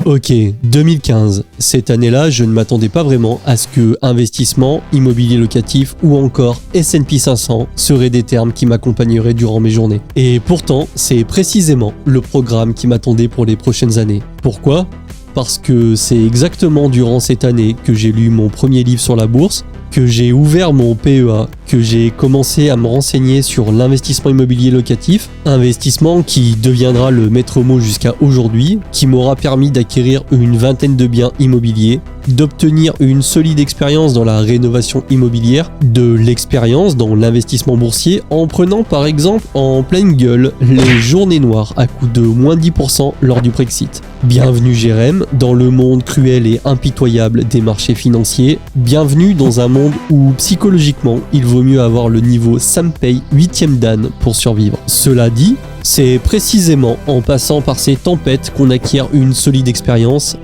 Ok, 2015. Cette année-là, je ne m'attendais pas vraiment à ce que investissement, immobilier locatif ou encore S&P 500 seraient des termes qui m'accompagneraient durant mes journées. Et pourtant, c'est précisément le programme qui m'attendait pour les prochaines années. Pourquoi ? Parce que c'est exactement durant cette année que j'ai lu mon premier livre sur la bourse, que j'ai ouvert mon PEA, que j'ai commencé à me renseigner sur l'investissement immobilier locatif, investissement qui deviendra le maître mot jusqu'à aujourd'hui, qui m'aura permis d'acquérir une vingtaine de biens immobiliers, d'obtenir une solide expérience dans la rénovation immobilière, de l'expérience dans l'investissement boursier en prenant par exemple en pleine gueule les journées noires à coût de moins 10% lors du Brexit. Bienvenue Jérém dans le monde cruel et impitoyable des marchés financiers, bienvenue dans un monde où psychologiquement il vaut mieux avoir le niveau Sam Pay 8e dan pour survivre. Cela dit, c'est précisément en passant par ces tempêtes qu'on acquiert une solide expérience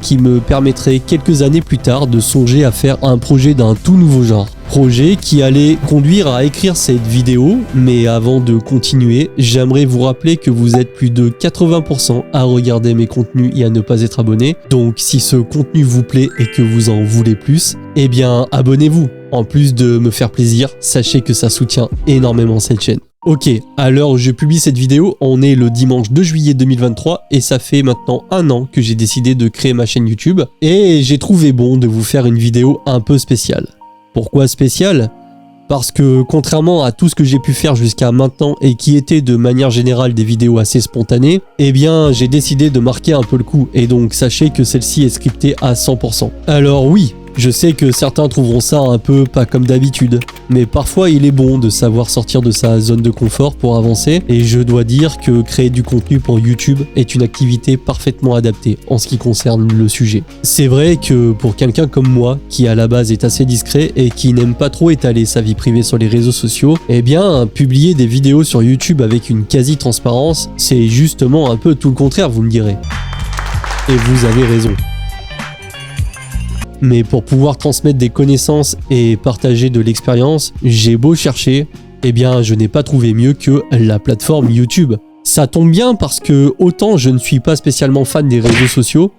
qui me permettrait quelques années plus tard de songer à faire un projet d'un tout nouveau genre. Projet qui allait conduire à écrire cette vidéo, mais avant de continuer, j'aimerais vous rappeler que vous êtes plus de 80% à regarder mes contenus et à ne pas être abonné. Donc si ce contenu vous plaît et que vous en voulez plus, eh bien abonnez-vous. En plus de me faire plaisir, sachez que ça soutient énormément cette chaîne. Ok, à l'heure où je publie cette vidéo, on est le dimanche 2 juillet 2023 et ça fait maintenant 1 an que j'ai décidé de créer ma chaîne YouTube et j'ai trouvé bon de vous faire une vidéo un peu spéciale. Pourquoi spéciale ? Parce que contrairement à tout ce que j'ai pu faire jusqu'à maintenant et qui était de manière générale des vidéos assez spontanées, eh bien j'ai décidé de marquer un peu le coup et donc sachez que celle-ci est scriptée à 100%. Alors oui, je sais que certains trouveront ça un peu pas comme d'habitude, mais parfois il est bon de savoir sortir de sa zone de confort pour avancer et je dois dire que créer du contenu pour YouTube est une activité parfaitement adaptée en ce qui concerne le sujet. C'est vrai que pour quelqu'un comme moi, qui à la base est assez discret et qui n'aime pas trop étaler sa vie privée sur les réseaux sociaux, eh bien publier des vidéos sur YouTube avec une quasi-transparence, c'est justement un peu tout le contraire, vous me direz. Et vous avez raison. Mais pour pouvoir transmettre des connaissances et partager de l'expérience, j'ai beau chercher, eh bien je n'ai pas trouvé mieux que la plateforme YouTube. Ça tombe bien parce que autant je ne suis pas spécialement fan des réseaux sociaux,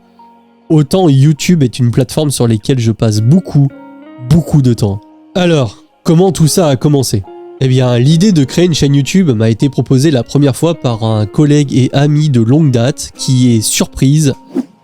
autant YouTube est une plateforme sur laquelle je passe beaucoup de temps. Alors, comment tout ça a commencé ? Eh bien, l'idée de créer une chaîne YouTube m'a été proposée la première fois par un collègue et ami de longue date qui est Surprise,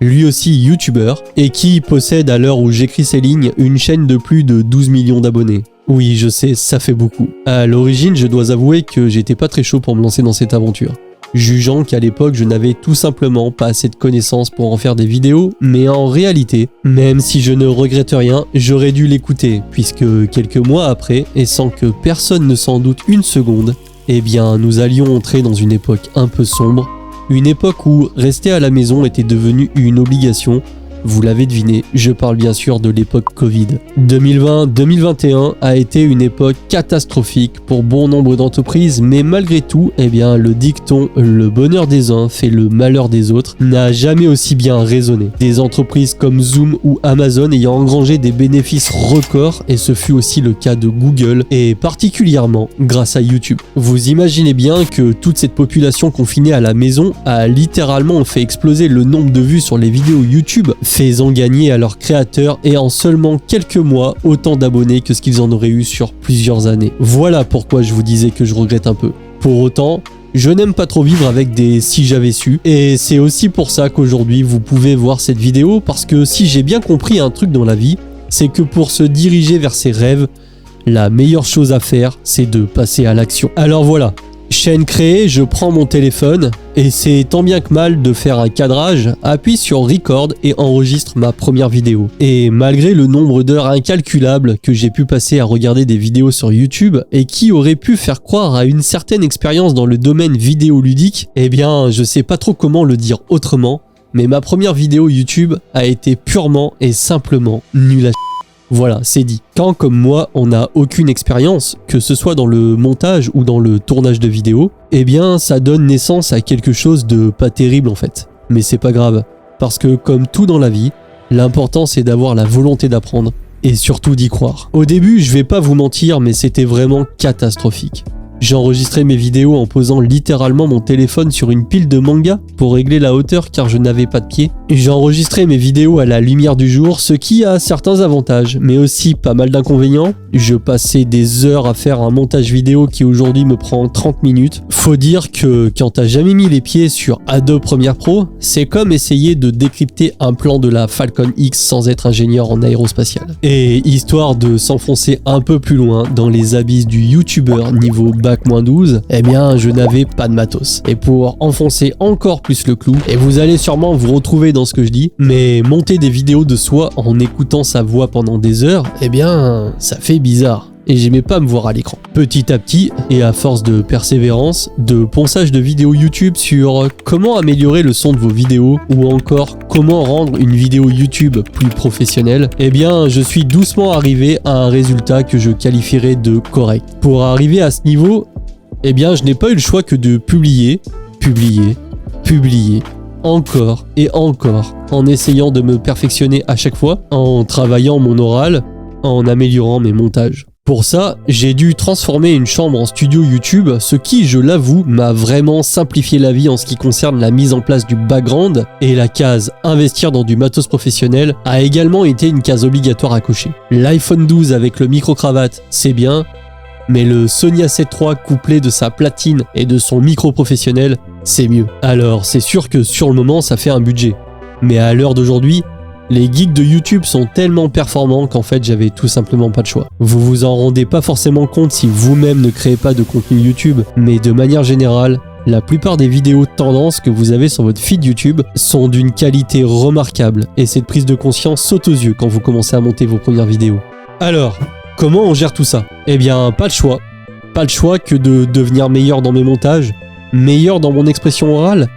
lui aussi youtubeur, et qui possède à l'heure où j'écris ces lignes une chaîne de plus de 12 millions d'abonnés. Oui, je sais, ça fait beaucoup. À l'origine, je dois avouer que j'étais pas très chaud pour me lancer dans cette aventure, jugeant qu'à l'époque je n'avais tout simplement pas assez de connaissances pour en faire des vidéos, mais en réalité, même si je ne regrette rien, j'aurais dû l'écouter, puisque quelques mois après, et sans que personne ne s'en doute une seconde, eh bien nous allions entrer dans une époque un peu sombre, une époque où rester à la maison était devenu une obligation. Vous l'avez deviné, je parle bien sûr de l'époque Covid. 2020-2021 a été une époque catastrophique pour bon nombre d'entreprises, mais malgré tout, eh bien, le dicton « le bonheur des uns fait le malheur des autres » n'a jamais aussi bien résonné. Des entreprises comme Zoom ou Amazon ayant engrangé des bénéfices records, et ce fut aussi le cas de Google, et particulièrement grâce à YouTube. Vous imaginez bien que toute cette population confinée à la maison a littéralement fait exploser le nombre de vues sur les vidéos YouTube, faisant gagner à leurs créateurs et en seulement quelques mois autant d'abonnés que ce qu'ils en auraient eu sur plusieurs années. Voilà pourquoi je vous disais que je regrette un peu. Pour autant, je n'aime pas trop vivre avec des si j'avais su, et c'est aussi pour ça qu'aujourd'hui vous pouvez voir cette vidéo, parce que si j'ai bien compris un truc dans la vie, c'est que pour se diriger vers ses rêves, la meilleure chose à faire, c'est de passer à l'action. Alors voilà, chaîne créée, je prends mon téléphone et c'est tant bien que mal de faire un cadrage, appuie sur record et enregistre ma première vidéo. Et malgré le nombre d'heures incalculables que j'ai pu passer à regarder des vidéos sur YouTube et qui auraient pu faire croire à une certaine expérience dans le domaine vidéoludique, eh bien je sais pas trop comment le dire autrement, mais ma première vidéo YouTube a été purement et simplement nulle à chier. Voilà, c'est dit. Quand, comme moi, on n'a aucune expérience, que ce soit dans le montage ou dans le tournage de vidéos, eh bien, ça donne naissance à quelque chose de pas terrible en fait. Mais c'est pas grave, parce que comme tout dans la vie, l'important c'est d'avoir la volonté d'apprendre, et surtout d'y croire. Au début, je vais pas vous mentir, mais c'était vraiment catastrophique. J'ai enregistré mes vidéos en posant littéralement mon téléphone sur une pile de manga pour régler la hauteur car je n'avais pas de pied. J'ai enregistré mes vidéos à la lumière du jour, ce qui a certains avantages, mais aussi pas mal d'inconvénients. Je passais des heures à faire un montage vidéo qui aujourd'hui me prend 30 minutes. Faut dire que quand t'as jamais mis les pieds sur Adobe Premiere Pro, c'est comme essayer de décrypter un plan de la Falcon X sans être ingénieur en aérospatial. Et histoire de s'enfoncer un peu plus loin dans les abysses du YouTuber niveau Bac-12, eh bien je n'avais pas de matos. Et pour enfoncer encore plus le clou, et vous allez sûrement vous retrouver dans ce que je dis, mais monter des vidéos de soi en écoutant sa voix pendant des heures, eh bien ça fait bizarre. Et j'aimais pas me voir à l'écran. Petit à petit, et à force de persévérance, de ponçage de vidéos YouTube sur comment améliorer le son de vos vidéos ou encore comment rendre une vidéo YouTube plus professionnelle, eh bien je suis doucement arrivé à un résultat que je qualifierais de correct. Pour arriver à ce niveau, eh bien je n'ai pas eu le choix que de publier, encore et encore, en essayant de me perfectionner à chaque fois, en travaillant mon oral, en améliorant mes montages. Pour ça, j'ai dû transformer une chambre en studio YouTube, ce qui, je l'avoue, m'a vraiment simplifié la vie en ce qui concerne la mise en place du background, et la case « Investir dans du matos professionnel » a également été une case obligatoire à cocher. L'iPhone 12 avec le micro-cravate, c'est bien, mais le Sony A7 III couplé de sa platine et de son micro professionnel, c'est mieux. Alors, c'est sûr que sur le moment, ça fait un budget. Mais à l'heure d'aujourd'hui, les geeks de YouTube sont tellement performants qu'en fait j'avais tout simplement pas de choix. Vous vous en rendez pas forcément compte si vous-même ne créez pas de contenu YouTube, mais de manière générale, la plupart des vidéos tendance que vous avez sur votre feed YouTube sont d'une qualité remarquable et cette prise de conscience saute aux yeux quand vous commencez à monter vos premières vidéos. Alors, comment on gère tout ça? Eh bien, pas le choix. Pas le choix que de devenir meilleur dans mes montages, meilleur dans mon expression orale,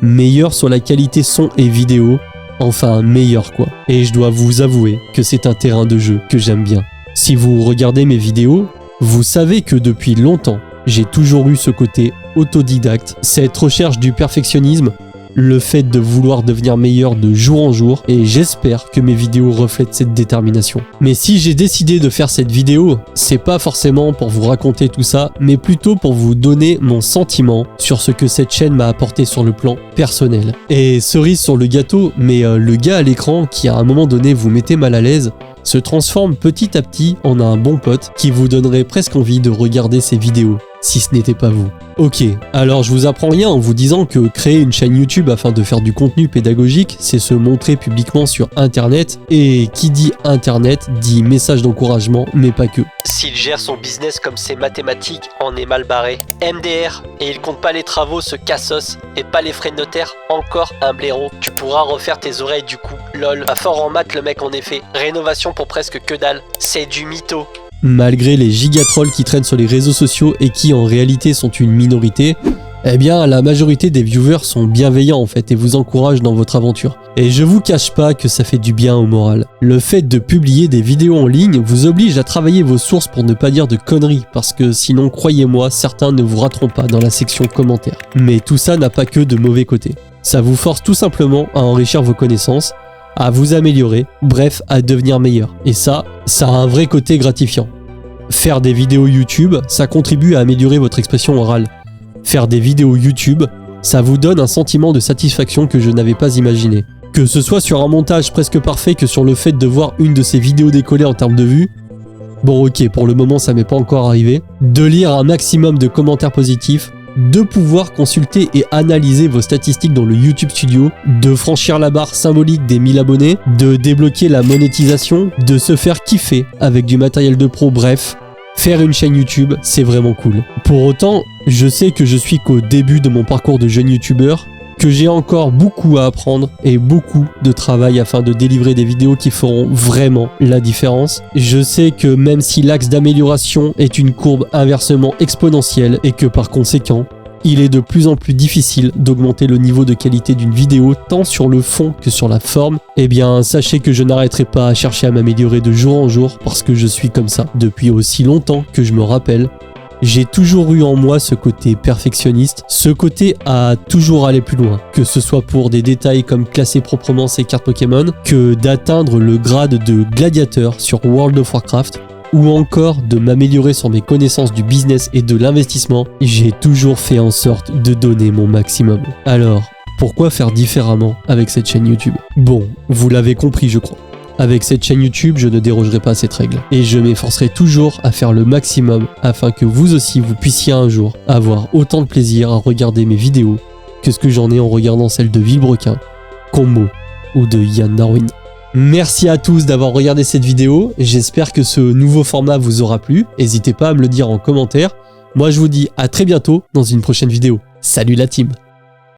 meilleur sur la qualité son et vidéo, enfin meilleur quoi. Et je dois vous avouer que c'est un terrain de jeu que j'aime bien. Si vous regardez mes vidéos, vous savez que depuis longtemps, j'ai toujours eu ce côté autodidacte, cette recherche du perfectionnisme, le fait de vouloir devenir meilleur de jour en jour, et j'espère que mes vidéos reflètent cette détermination. Mais si j'ai décidé de faire cette vidéo, c'est pas forcément pour vous raconter tout ça, mais plutôt pour vous donner mon sentiment sur ce que cette chaîne m'a apporté sur le plan personnel. Et cerise sur le gâteau, mais le gars à l'écran qui à un moment donné vous mettez mal à l'aise, se transforme petit à petit en un bon pote qui vous donnerait presque envie de regarder ses vidéos, si ce n'était pas vous. Ok, alors je vous apprends rien en vous disant que créer une chaîne YouTube afin de faire du contenu pédagogique, c'est se montrer publiquement sur Internet, et qui dit Internet dit message d'encouragement, mais pas que. S'il gère son business comme ses mathématiques, on est mal barré. MDR, et il compte pas les travaux, ce cassos, et pas les frais de notaire, encore un blaireau. Tu pourras refaire tes oreilles du coup, lol. Pas fort en maths le mec en effet, rénovation pour presque que dalle, c'est du mytho. Malgré les gigatrolls qui traînent sur les réseaux sociaux et qui en réalité sont une minorité, eh bien la majorité des viewers sont bienveillants en fait et vous encouragent dans votre aventure. Et je vous cache pas que ça fait du bien au moral. Le fait de publier des vidéos en ligne vous oblige à travailler vos sources pour ne pas dire de conneries, parce que sinon croyez-moi, certains ne vous rateront pas dans la section commentaires. Mais tout ça n'a pas que de mauvais côtés. Ça vous force tout simplement à enrichir vos connaissances, à vous améliorer, bref, à devenir meilleur. Et ça a un vrai côté gratifiant. Faire des vidéos YouTube, ça contribue à améliorer votre expression orale. Faire des vidéos YouTube, ça vous donne un sentiment de satisfaction que je n'avais pas imaginé. Que ce soit sur un montage presque parfait que sur le fait de voir une de ces vidéos décoller en termes de vues, bon ok, pour le moment ça m'est pas encore arrivé, de lire un maximum de commentaires positifs, de pouvoir consulter et analyser vos statistiques dans le YouTube Studio, de franchir la barre symbolique des 1000 abonnés, de débloquer la monétisation, de se faire kiffer avec du matériel de pro, bref, faire une chaîne YouTube, c'est vraiment cool. Pour autant, je sais que je suis qu'au début de mon parcours de jeune youtubeur, que j'ai encore beaucoup à apprendre et beaucoup de travail afin de délivrer des vidéos qui feront vraiment la différence. Je sais que même si l'axe d'amélioration est une courbe inversement exponentielle et que par conséquent, il est de plus en plus difficile d'augmenter le niveau de qualité d'une vidéo tant sur le fond que sur la forme, eh bien sachez que je n'arrêterai pas à chercher à m'améliorer de jour en jour parce que je suis comme ça depuis aussi longtemps que je me rappelle. J'ai toujours eu en moi ce côté perfectionniste, ce côté à toujours aller plus loin, que ce soit pour des détails comme classer proprement ses cartes Pokémon, que d'atteindre le grade de gladiateur sur World of Warcraft, ou encore de m'améliorer sur mes connaissances du business et de l'investissement, j'ai toujours fait en sorte de donner mon maximum. Alors, pourquoi faire différemment avec cette chaîne YouTube? Bon, vous l'avez compris je crois. Avec cette chaîne YouTube, je ne dérogerai pas à cette règle. Et je m'efforcerai toujours à faire le maximum afin que vous aussi vous puissiez un jour avoir autant de plaisir à regarder mes vidéos que ce que j'en ai en regardant celles de Villebrequin, Combo ou de Yann Darwin. Merci à tous d'avoir regardé cette vidéo. J'espère que ce nouveau format vous aura plu. N'hésitez pas à me le dire en commentaire. Moi je vous dis à très bientôt dans une prochaine vidéo. Salut la team!